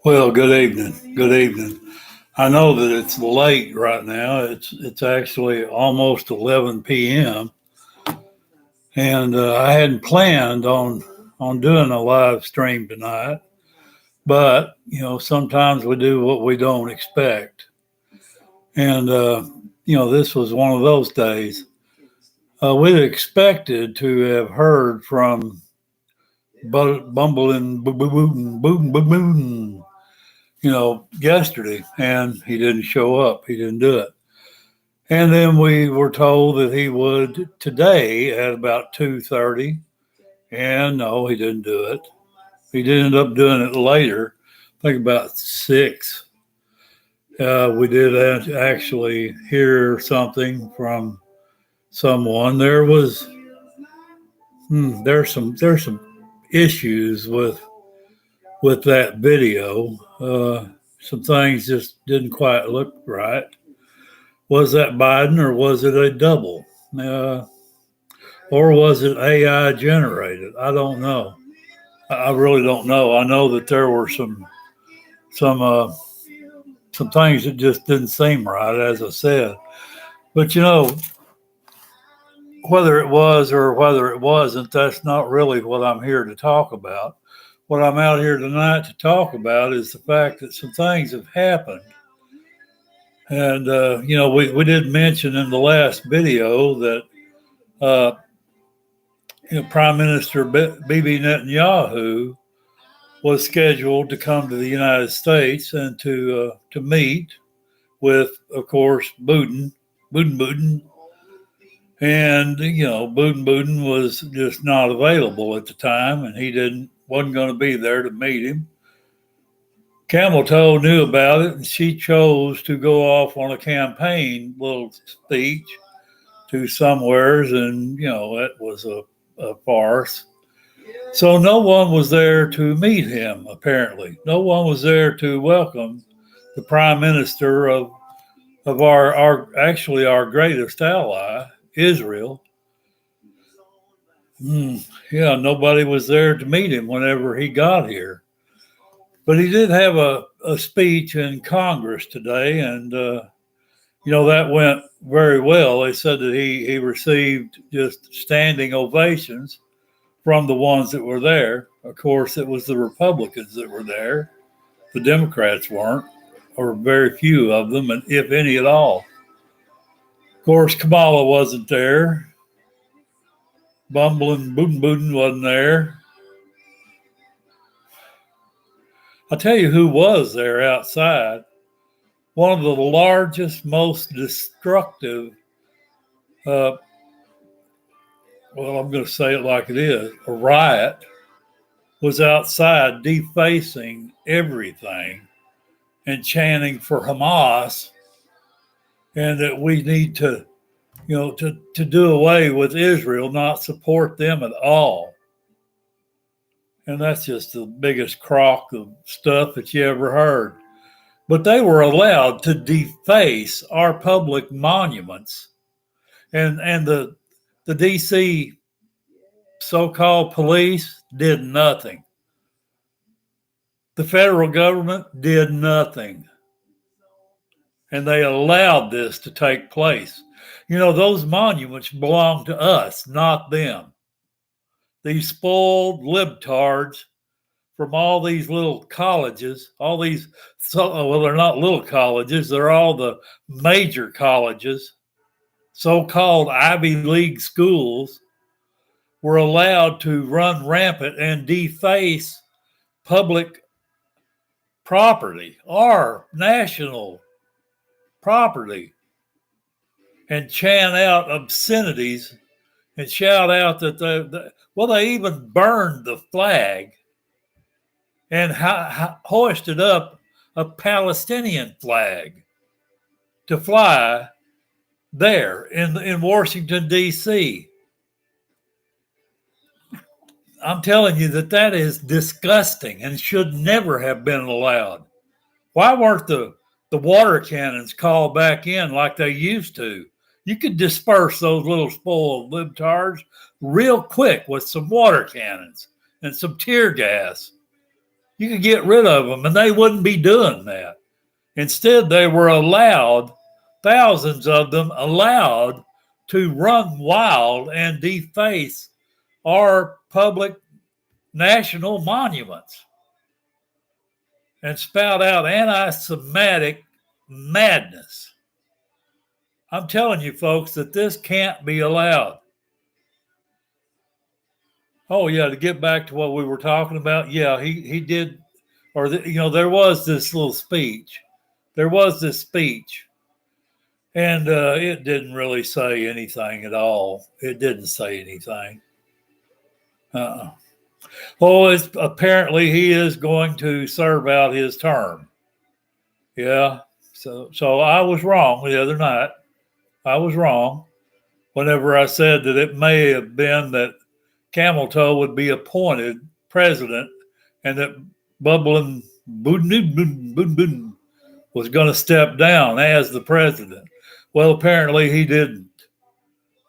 Well, good evening. Good evening. I know that it's late right now. It's actually almost 11 p.m. and I hadn't planned on doing a live stream tonight, but sometimes we do what we don't expect, and this was one of those days. We'd expected to have heard from Bumbling Bootin, yesterday, and he didn't show up. He didn't do it. And then we were told that he would today at about 2:30, and no, he didn't do it. He did end up doing it later, I think about 6. We did actually hear something from someone. There's some issues with that video. Some things just didn't quite look right. Was that Biden or was it a double? Or was it AI generated? I don't know. I really don't know. I know that there were some things that just didn't seem right, as I said. But whether it was or whether it wasn't, that's not really what I'm here to talk about. What I'm out here tonight to talk about is the fact that some things have happened. And, we did mention in the last video that, Prime Minister Bibi Netanyahu was scheduled to come to the United States and to meet with, of course, Putin. And, Putin was just not available at the time, and he wasn't going to be there to meet him. Camel Toe knew about it, and she chose to go off on a campaign little speech to somewheres, and, it was a farce. So no one was there to meet him, apparently. No one was there to welcome the prime minister of our greatest ally, Israel. Nobody was there to meet him whenever he got here. But he did have a speech in Congress today, and, that went very well. They said that he received just standing ovations from the ones that were there. Of course, it was the Republicans that were there. The Democrats weren't, or very few of them, and if any at all. Of course, Kamala wasn't there. Bumbling Bootin wasn't there. I'll tell you who was there outside. One of the largest, most destructive, I'm going to say it like it is, a riot was outside defacing everything and chanting for Hamas, and that we need to do away with Israel, not support them at all. And that's just the biggest crock of stuff that you ever heard. But they were allowed to deface our public monuments. And the DC so-called police did nothing. The federal government did nothing. And they allowed this to take place. Those monuments belong to us, not them. These spoiled libtards from all these little colleges, they're not little colleges, they're all the major colleges, so-called Ivy League schools, were allowed to run rampant and deface public property, our national property, and chant out obscenities and shout out that they even burned the flag and hoisted up a Palestinian flag to fly there in Washington, D.C. I'm telling you that is disgusting and should never have been allowed. Why weren't the water cannons called back in like they used to You could disperse those little spoiled libtards real quick with some water cannons and some tear gas. You could get rid of them and they wouldn't be doing that. Instead, they were allowed, thousands of them allowed to run wild and deface our public national monuments and spout out anti-Semitic madness. I'm telling you, folks, that this can't be allowed. Oh, yeah, to get back to what we were talking about, yeah, he did, or, there was this little speech. There was this speech, and it didn't really say anything at all. It didn't say anything. Oh, apparently he is going to serve out his term. Yeah, so I was wrong the other night. I was wrong whenever I said that it may have been that Camel Toe would be appointed president and that Bubbling Boon was going to step down as the president. Well, apparently he didn't.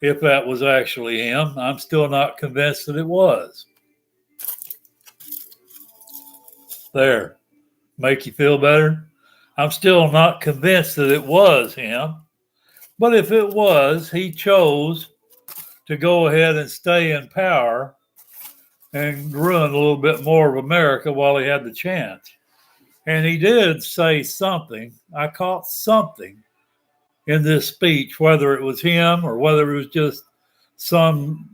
If that was actually him, I'm still not convinced that it was. There, make you feel better? I'm still not convinced that it was him. But if it was, he chose to go ahead and stay in power and ruin a little bit more of America while he had the chance. And he did say something. I caught something in this speech, whether it was him or whether it was just some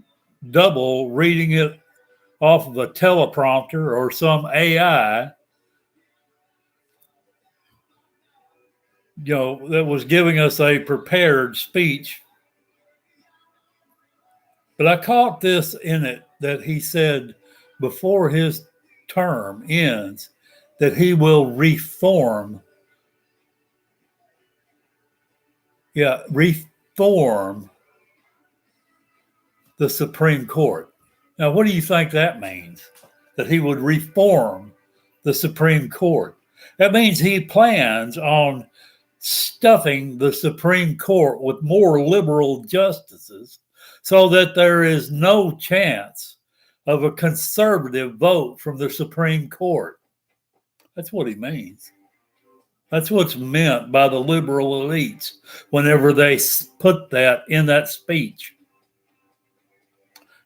double reading it off of a teleprompter or some AI, that was giving us a prepared speech. But I caught this in it that he said before his term ends that he will reform the Supreme Court. Now, what do you think that means? That he would reform the Supreme Court? That means he plans on stuffing the Supreme Court with more liberal justices so that there is no chance of a conservative vote from the Supreme Court. That's what he means. That's what's meant by the liberal elites whenever they put that in that speech.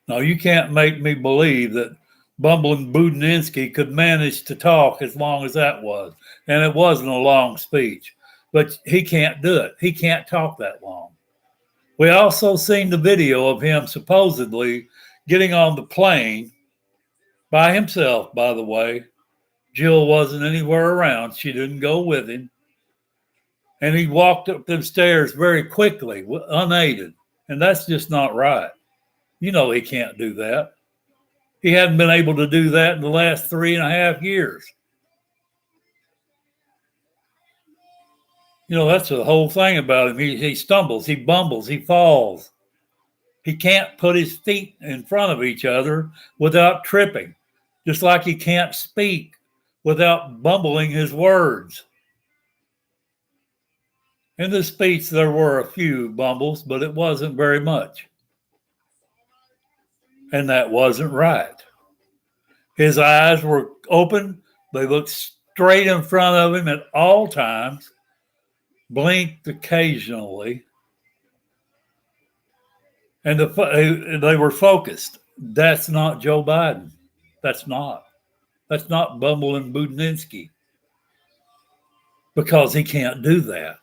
Now, you can't make me believe that bumbling Budinsky could manage to talk as long as that was. And it wasn't a long speech, but he can't do it. He can't talk that long. We also seen the video of him supposedly getting on the plane by himself, by the way. Jill wasn't anywhere around. She didn't go with him. And he walked up the stairs very quickly, unaided. And that's just not right. You know he can't do that. He hadn't been able to do that in the last 3.5 years. That's the whole thing about him. He stumbles, he bumbles, he falls. He can't put his feet in front of each other without tripping, just like he can't speak without bumbling his words. In the speech, there were a few bumbles, but it wasn't very much. And that wasn't right. His eyes were open. They looked straight in front of him at all times, blinked occasionally, and they were focused. That's not Joe Biden. That's not bumbling Budinsky, because he can't do that.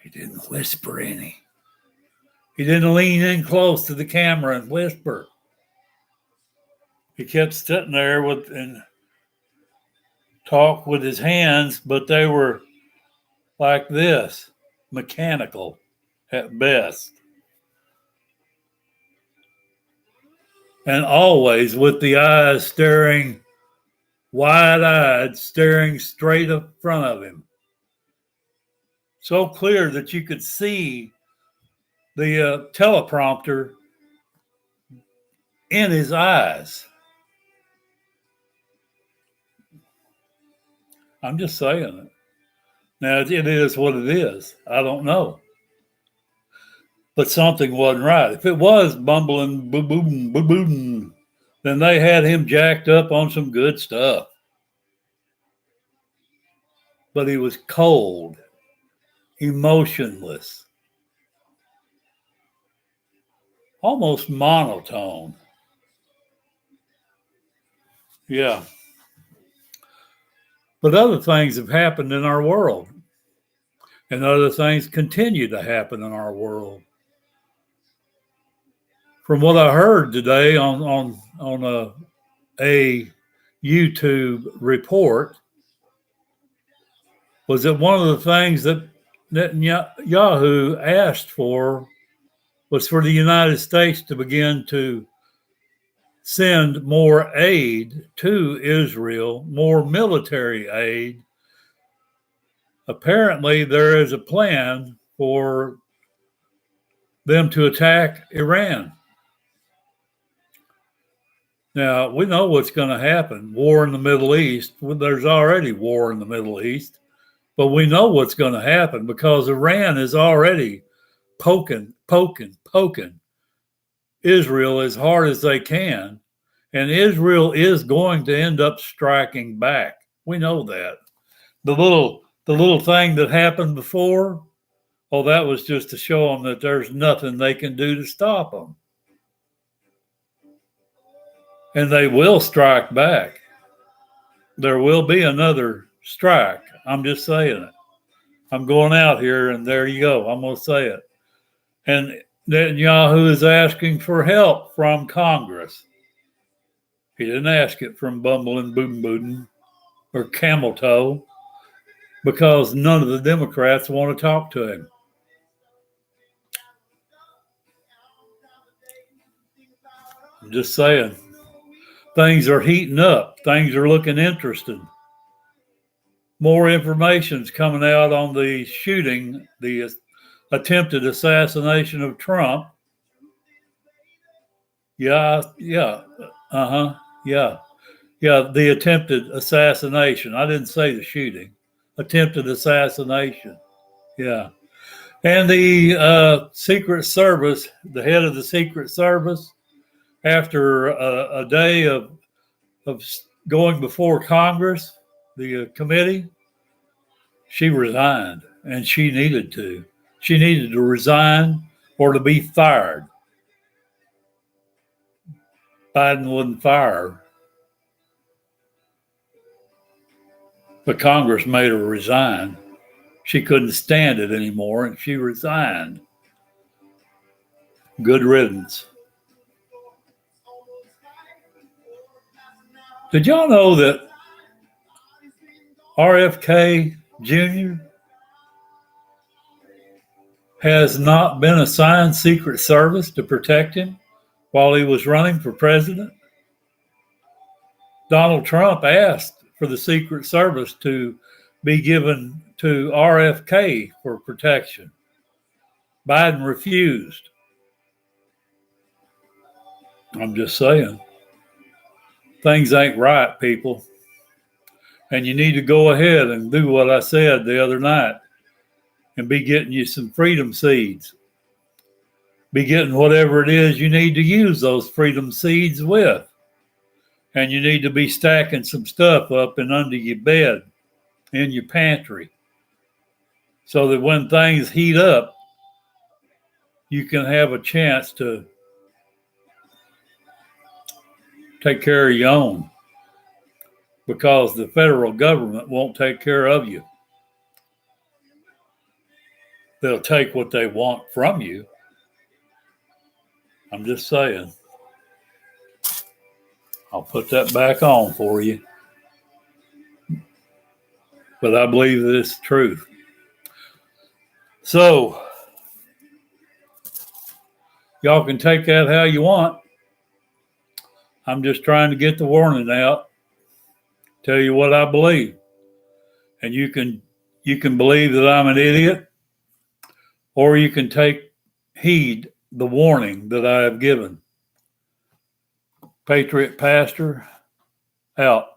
He didn't whisper any. He didn't lean in close to the camera and whisper. He kept sitting there and talk with his hands, but they were like this, mechanical at best. And always with the eyes staring, wide-eyed, staring straight up front of him. So clear that you could see the teleprompter in his eyes. I'm just saying it. Now, it is what it is. I don't know. But something wasn't right. If it was bumbling, boom, boom, boom, boom, then they had him jacked up on some good stuff. But he was cold, emotionless, almost monotone. Yeah. But other things have happened in our world, and other things continue to happen in our world. From what I heard today on a YouTube report, was that one of the things that Netanyahu asked for was for the United States to begin to send more aid to Israel, more military aid. Apparently, there is a plan for them to attack Iran. Now, we know what's going to happen. War in the Middle East. There's already war in the Middle East. But we know what's going to happen because Iran is already poking Israel as hard as they can. And Israel is going to end up striking back. We know that. The little thing that happened before, oh, that was just to show them that there's nothing they can do to stop them. And they will strike back. There will be another strike. I'm just saying it. I'm going out here, and there you go. I'm going to say it. And Netanyahu is asking for help from Congress. He didn't ask it from Bumbling Boom Bootin or Camel Toe because none of the Democrats want to talk to him. I'm just saying. Things are heating up. Things are looking interesting. More information's coming out on the shooting, the attempted assassination of Trump. Yeah, the attempted assassination. I didn't say the shooting. Attempted assassination. Yeah. And the Secret Service, the head of the Secret Service, after a day of going before Congress, the committee, she resigned, and she needed to. She needed to resign or to be fired. Biden wouldn't fire her, but Congress made her resign. She couldn't stand it anymore, and she resigned. Good riddance. Did y'all know that RFK Jr. has not been assigned Secret Service to protect him while he was running for president? Donald Trump asked for the Secret Service to be given to RFK for protection. Biden refused. I'm just saying. Things ain't right, people. And you need to go ahead and do what I said the other night and be getting you some freedom seeds. Be getting whatever it is you need to use those freedom seeds with. And you need to be stacking some stuff up and under your bed, in your pantry, so that when things heat up, you can have a chance to take care of your own, because the federal government won't take care of you. They'll take what they want from you. I'm just saying. I'll put that back on for you. But I believe that it's the truth. So, y'all can take that how you want. I'm just trying to get the warning out. Tell you what I believe. And you can believe that I'm an idiot, or you can take heed the warning that I have given. Patriot Pastor, out.